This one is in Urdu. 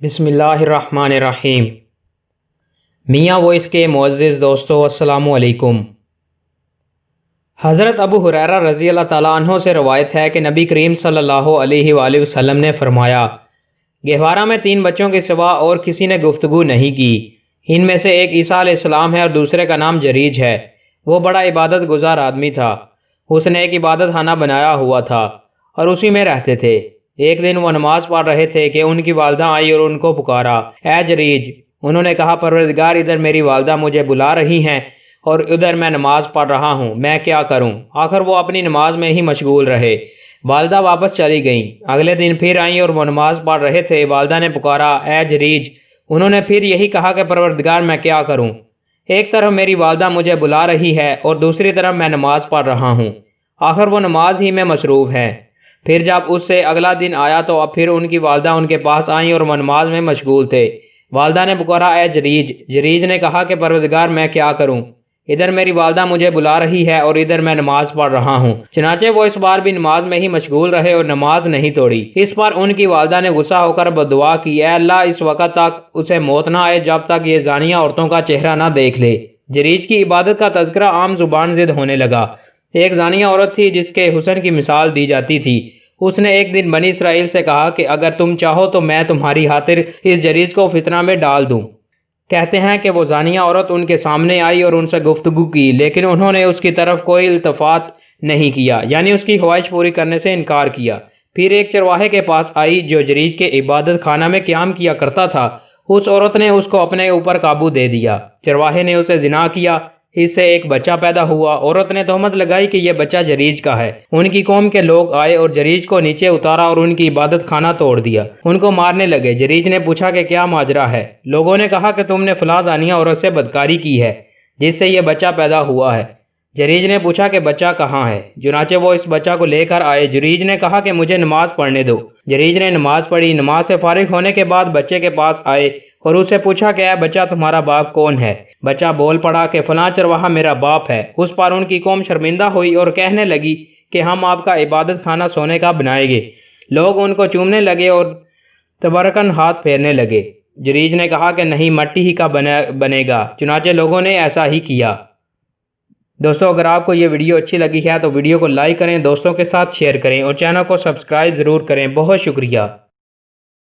بسم اللہ الرحمن الرحیم۔ میاں وائس کے معزز دوستو السلام علیکم۔ حضرت ابو ہریرہ رضی اللہ تعالیٰ عنہ سے روایت ہے کہ نبی کریم صلی اللہ علیہ وآلہ وسلم نے فرمایا، گہوارہ میں 3 بچوں کے سوا اور کسی نے گفتگو نہیں کی۔ ان میں سے ایک عیسیٰ علیہ السلام ہے اور دوسرے کا نام جریج ہے۔ وہ بڑا عبادت گزار آدمی تھا۔ اس نے ایک عبادت خانہ بنایا ہوا تھا اور اسی میں رہتے تھے۔ ایک دن وہ نماز پڑھ رہے تھے کہ ان کی والدہ آئی اور ان کو پکارا، اے جریج۔ انہوں نے کہا، پروردگار، ادھر میری والدہ مجھے بلا رہی ہیں اور ادھر میں نماز پڑھ رہا ہوں، میں کیا کروں؟ آخر وہ اپنی نماز میں ہی مشغول رہے۔ والدہ واپس چلی گئیں۔ اگلے دن پھر آئیں اور وہ نماز پڑھ رہے تھے۔ والدہ نے پکارا، اے جریج۔ انہوں نے پھر یہی کہا کہ پروردگار، میں کیا کروں؟ ایک طرف میری والدہ مجھے بلا رہی ہے اور دوسری طرف میں نماز پڑھ رہا ہوں۔ آخر وہ نماز ہی میں مصروف ہے۔ پھر جب اس سے اگلا دن آیا تو اب پھر ان کی والدہ ان کے پاس آئیں اور وہ نماز میں مشغول تھے۔ والدہ نے پکارا، اے جریج۔ جریج نے کہا کہ پروردگار، میں کیا کروں؟ ادھر میری والدہ مجھے بلا رہی ہے اور ادھر میں نماز پڑھ رہا ہوں۔ چنانچہ وہ اس بار بھی نماز میں ہی مشغول رہے اور نماز نہیں توڑی۔ اس پر ان کی والدہ نے غصہ ہو کر بددعا کی، اے اللہ، اس وقت تک اسے موت نہ آئے جب تک یہ زانیہ عورتوں کا چہرہ نہ دیکھ لے۔ جریج کی عبادت کا تذکرہ عام زبان زد ہونے لگا۔ ایک زانیہ عورت تھی جس کے حسن کی مثال دی جاتی تھی۔ اس نے ایک دن بنی اسرائیل سے کہا کہ اگر تم چاہو تو میں تمہاری خاطر اس جریج کو فتنہ میں ڈال دوں۔ کہتے ہیں کہ وہ زانیہ عورت ان کے سامنے آئی اور ان سے گفتگو کی، لیکن انہوں نے اس کی طرف کوئی التفات نہیں کیا، یعنی اس کی خواہش پوری کرنے سے انکار کیا۔ پھر ایک چرواہے کے پاس آئی جو جریج کے عبادت خانہ میں قیام کیا کرتا تھا۔ اس عورت نے اس کو اپنے اوپر قابو دے دیا۔ چرواہے نے اسے زنا کیا، اس سے ایک بچہ پیدا ہوا۔ عورت نے تہمت لگائی کہ یہ بچہ جریج کا ہے۔ ان کی قوم کے لوگ آئے اور جریج کو نیچے اتارا اور ان کی عبادت خانہ توڑ دیا۔ ان کو مارنے لگے۔ جریج نے پوچھا کہ کیا ماجرا ہے؟ لوگوں نے کہا کہ تم نے فلاں زانیہ عورت سے بدکاری کی ہے جس سے یہ بچہ پیدا ہوا ہے۔ جریج نے پوچھا کہ بچہ کہاں ہے؟ چنانچہ وہ اس بچہ کو لے کر آئے۔ جریج نے کہا کہ مجھے نماز پڑھنے دو۔ جریج نے نماز پڑھی۔ نماز سے فارغ ہونے کے بعد بچے کے پاس آئے اور اس سے پوچھا کہ اے بچہ، تمہارا باپ کون ہے؟ بچہ بول پڑا کہ فلاں چرواہا میرا باپ ہے۔ اس پر ان کی قوم شرمندہ ہوئی اور کہنے لگی کہ ہم آپ کا عبادت خانہ سونے کا بنائیں گے۔ لوگ ان کو چومنے لگے اور تبرکن ہاتھ پھیرنے لگے۔ جریج نے کہا کہ نہیں، مٹی ہی کا بنے گا۔ چنانچہ لوگوں نے ایسا ہی کیا۔ دوستو، اگر آپ کو یہ ویڈیو اچھی لگی ہے تو ویڈیو کو لائک کریں، دوستوں کے ساتھ شیئر کریں اور چینل کو سبسکرائب ضرور کریں۔ بہت شکریہ۔